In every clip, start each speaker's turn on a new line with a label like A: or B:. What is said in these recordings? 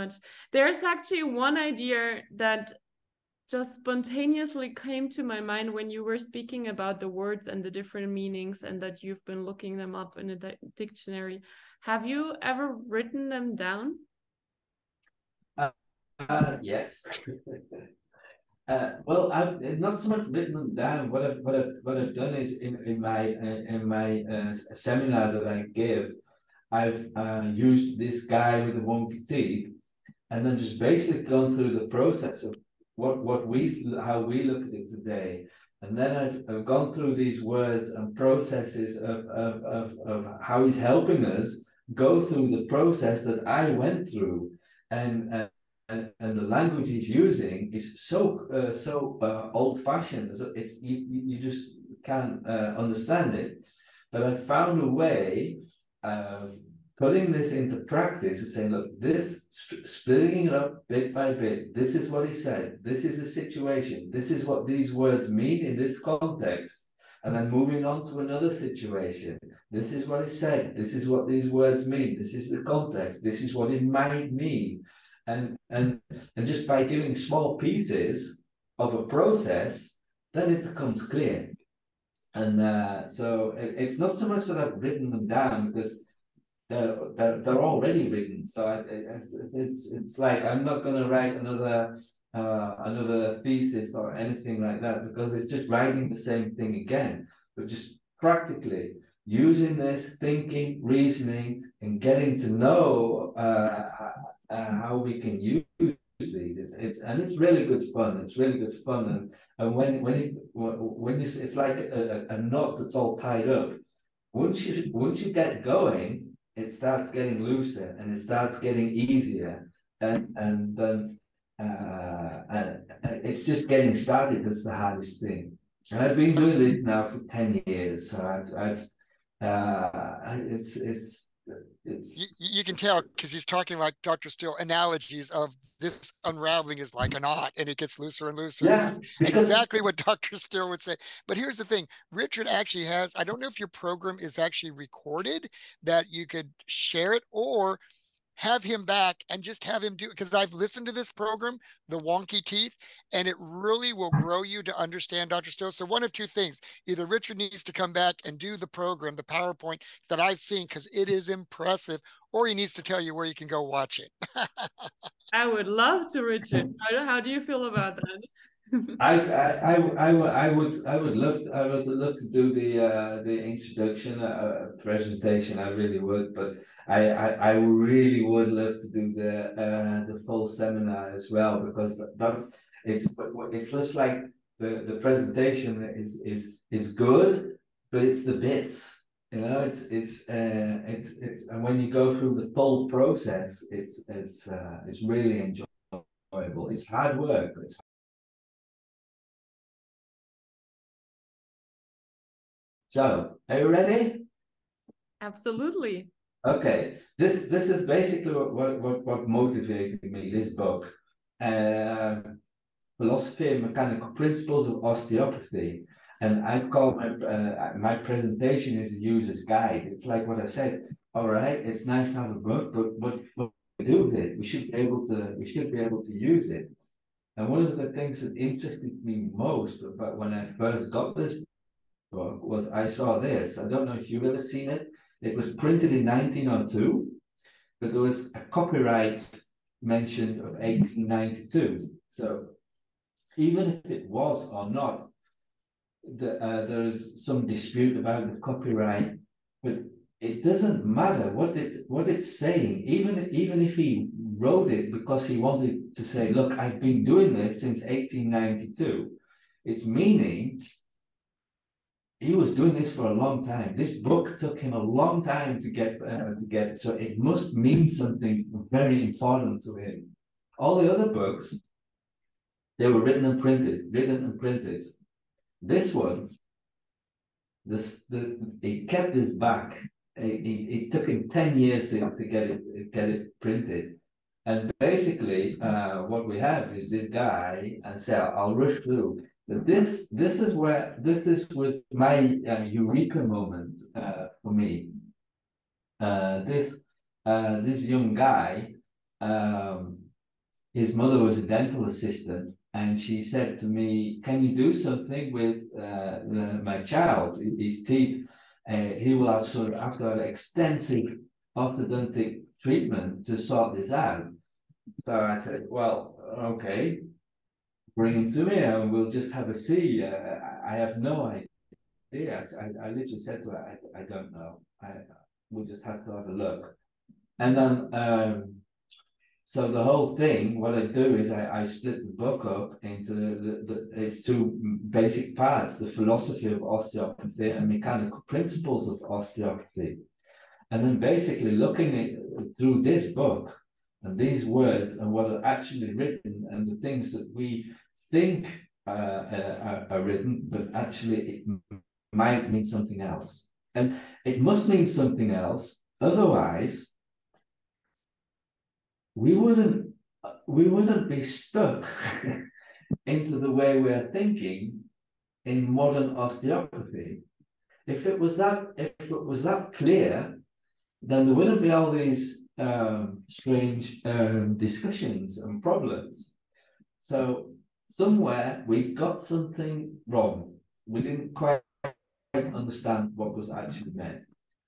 A: much. There's actually one idea that just spontaneously came to my mind when you were speaking about the words and the different meanings, and that you've been looking them up in a dictionary. Have you ever written them down?
B: Yes. Well, I've not so much written them down. What I've done is in my seminar that I give, I've used this guy with the wonky teeth, and then just basically gone through the process of how we look at it today. And then I've gone through these words and processes of how he's helping us go through the process that I went through. And the language he's using is so old-fashioned. It's you just can't understand it. But I found a way of putting this into practice and saying, look, this splitting it up bit by bit. This is what he said. This is the situation. This is what these words mean in this context. And then moving on to another situation. This is what he said. This is what these words mean. This is the context. This is what it might mean. And just by giving small pieces of a process, then it becomes clear. And so it's not so much that I've written them down, because they're already written. So it's like I'm not going to write another thesis or anything like that, because it's just writing the same thing again, but just practically using this thinking, reasoning, and getting to know how we can use these. It's really good fun. It's really good fun, and when you it's like a knot that's all tied up. Once you get going, it starts getting looser and it starts getting easier, and then it's just getting started that's the hardest thing. And I've been doing this now for 10 years, so I've
C: you can tell because he's talking like Dr. Still analogies of this unraveling is like a knot and it gets looser and looser.
B: Yeah,
C: this is exactly what Dr. Still would say. But here's the thing, Richard actually has, I don't know if your program is actually recorded, that you could share it or have him back and just have him do it, because I've listened to this program, The Wonky Teeth, and it really will grow you to understand Dr. Still. So one of two things, either Richard needs to come back and do the program, the PowerPoint that I've seen, because it is impressive, or he needs to tell you where you can go watch it.
A: I would love to, Richard. How do you feel about that?
B: I would love to do the introduction presentation. I really would, but I really would love to do the full seminar as well, because it's just like the presentation is good, but it's the bits. You know, it's and when you go through the full process, it's really enjoyable. It's hard work. So, are you ready?
A: Absolutely.
B: Okay. This is basically what motivated me. This book, Philosophy and Mechanical Principles of Osteopathy, and I call my presentation is a user's guide. It's like what I said. All right, it's nice to have a book, but what we do with it? We should be able to use it. And one of the things that interested me most about when I first got this book was I saw this. I don't know if you've ever seen it. It was printed in 1902, but there was a copyright mentioned of 1892. So even if it was or not, there's some dispute about the copyright, but it doesn't matter what it's saying. Even if he wrote it because he wanted to say, look, I've been doing this since 1892, its meaning, he was doing this for a long time. This book took him a long time to get, so it must mean something very important to him. All the other books, they were written and printed. This one, he kept this back. It took him 10 years to get it printed. And basically, what we have is this guy, and so I'll rush through. But this is with my eureka moment for me. This young guy his mother was a dental assistant, and she said to me, "Can you do something with my child? His teeth. He will have sort of have to have extensive orthodontic treatment to sort this out." So I said, "Well, okay, bring him to me, and we'll just have a see." I have no idea. I literally said to her, "I don't know. We'll just have to have a look." And then. So the whole thing, what I do is I split the book up into its two basic parts: the philosophy of osteopathy and mechanical principles of osteopathy. And then basically looking at, through this book and these words and what are actually written and the things that we think are written, but actually it might mean something else. And it must mean something else, otherwise we wouldn't be stuck into the way we're thinking in modern osteopathy. If it was that clear, then there wouldn't be all these strange discussions and problems. So somewhere we got something wrong. We didn't quite understand what was actually meant,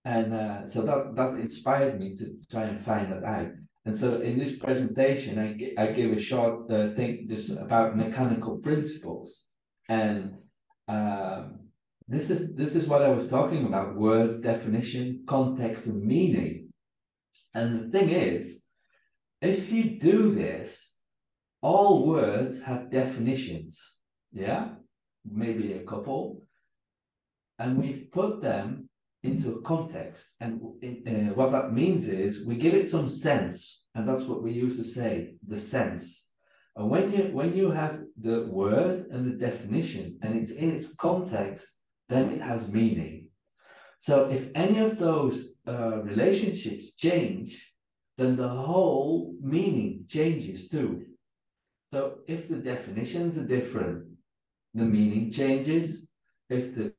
B: and so that inspired me to try and find that out. And so in this presentation, I give a short thing just about mechanical principles. And this is what I was talking about: words, definition, context, and meaning. And the thing is, if you do this, all words have definitions, yeah? Maybe a couple. And we put them into a context, and what that means is we give it some sense, and that's what we used to say, the sense. And when you have the word and the definition and it's in its context, then it has meaning. So if any of those relationships change, then the whole meaning changes too. So if the definitions are different, the meaning changes. If the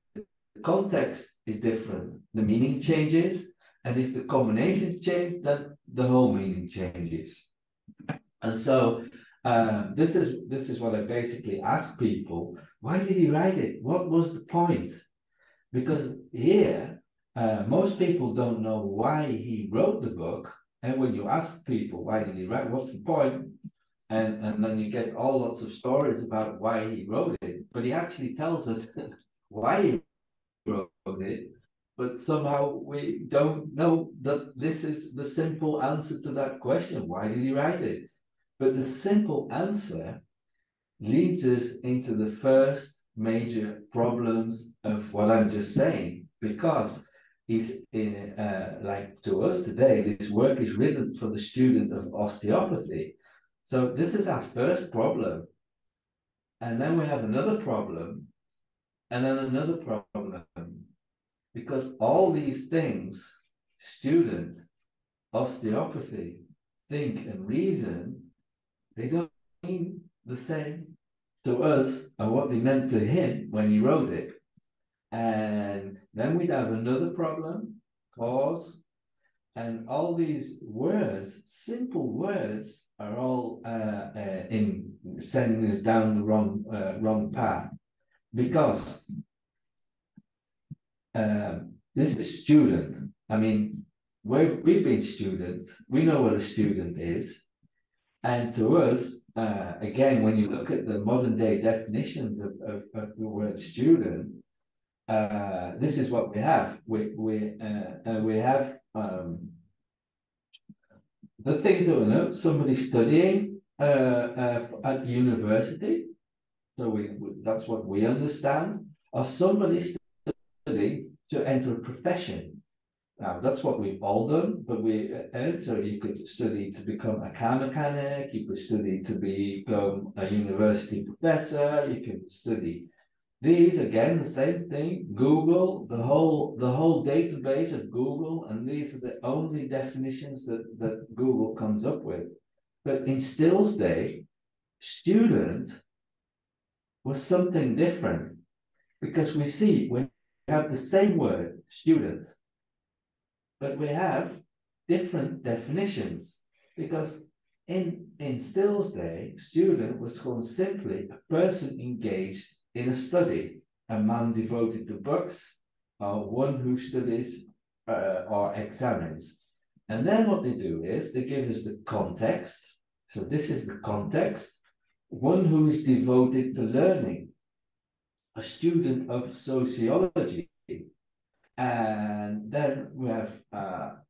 B: context is different, the meaning changes, and if the combinations change, then the whole meaning changes. And so this is what I basically ask people: why did he write it? What was the point? Because here most people don't know why he wrote the book, and when you ask people why did he write, what's the point, and then you get all lots of stories about why he wrote it, but he actually tells us why he wrote it, but somehow we don't know that this is the simple answer to that question: why did he write it? But the simple answer leads us into the first major problems of what I'm just saying, because he's like, to us today, this work is written for the student of osteopathy. So this is our first problem, and then we have another problem, and then another problem. Because all these things, student, osteopathy, think and reason, they don't mean the same to us and what they meant to him when he wrote it. And then we'd have another problem, cause, and all these words, simple words, are all in sending us down the wrong path. Because this is student. I mean, we've been students. We know what a student is. And to us, again, when you look at the modern day definitions of the word student, this is what we have. We have the things that we know: somebody studying at university. So that's what we understand. Or somebody studying to enter a profession. Now, that's what we've all done, but so you could study to become a car mechanic, you could study to become a university professor, you can study these, again, the same thing, Google, the whole database of Google, and these are the only definitions that Google comes up with. But in Still's day, student was something different, because we see when we have the same word, student, but we have different definitions, because In Still's day, student was called simply a person engaged in a study, a man devoted to books, or one who studies or examines. And then what they do is they give us the context. So this is the context. One who is devoted to learning, a student of sociology. And then we have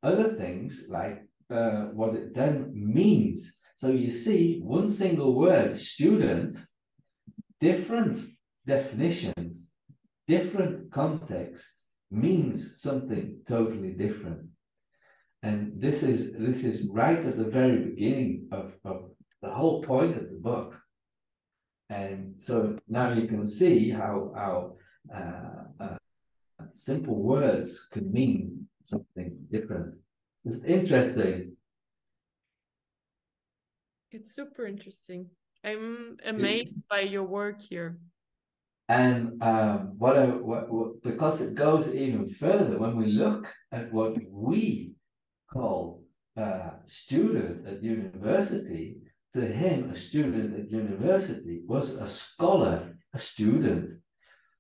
B: other things like what it then means. So you see, one single word, student, different definitions, different context, means something totally different. And this is right at the very beginning of the whole point of the book. And so now you can see how simple words can mean something different. It's interesting.
A: It's super interesting. I'm amazed by your work here.
B: And because it goes even further, when we look at what we call student at university, to him, a student at university was a scholar, a student.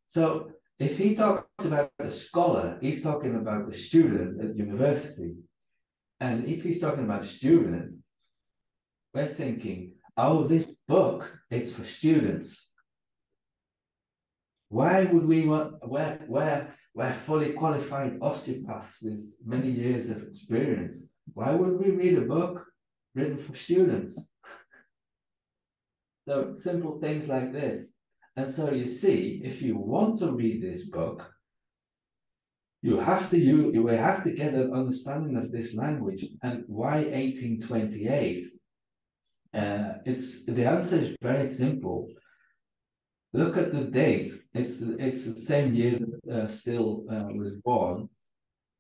B: So if he talks about a scholar, he's talking about the student at university. And if he's talking about a student, we're thinking, oh, this book, it's for students. Why would we want, we're fully qualified osteopaths with many years of experience. Why would we read a book written for students? So simple things like this. And so you see, if you want to read this book, you have to get an understanding of this language. And why 1828? The answer is very simple. Look at the date. It's the same year that Still was born,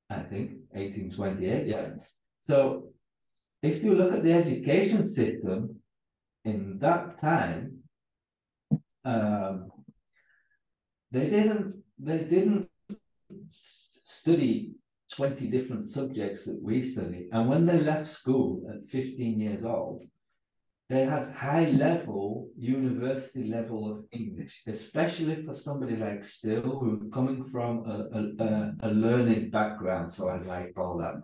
B: I think, 1828. Yeah. So if you look at the education system in that time, they didn't study 20 different subjects that we study. And when they left school at 15 years old, they had high level, university level of English, especially for somebody like Still, who coming from a learning background, so as I call that.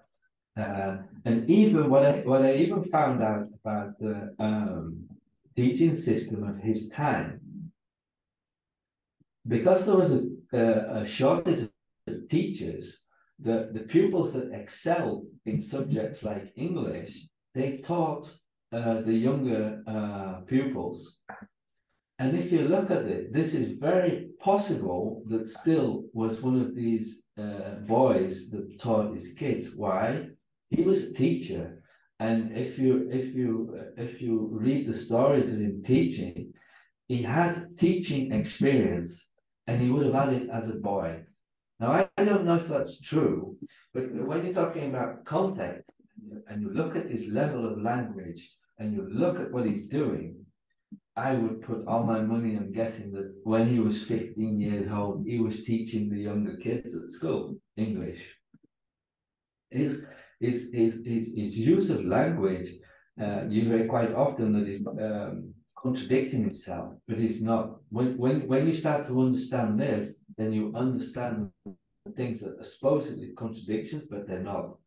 B: And even what I even found out about the teaching system at his time, because there was a shortage of teachers, the pupils that excelled in subjects like English, they taught the younger pupils. And if you look at it, this is very possible that Still was one of these boys that taught his kids. Why? He was a teacher. And if you read the stories of him teaching, he had teaching experience, and he would have had it as a boy. Now, I don't know if that's true, but when you're talking about context, and you look at his level of language, and you look at what he's doing, I would put all my money on guessing that when he was 15 years old, he was teaching the younger kids at school English. His use of language, you hear quite often that he's contradicting himself, but he's not. When you start to understand this, then you understand things that are supposedly contradictions, but they're not.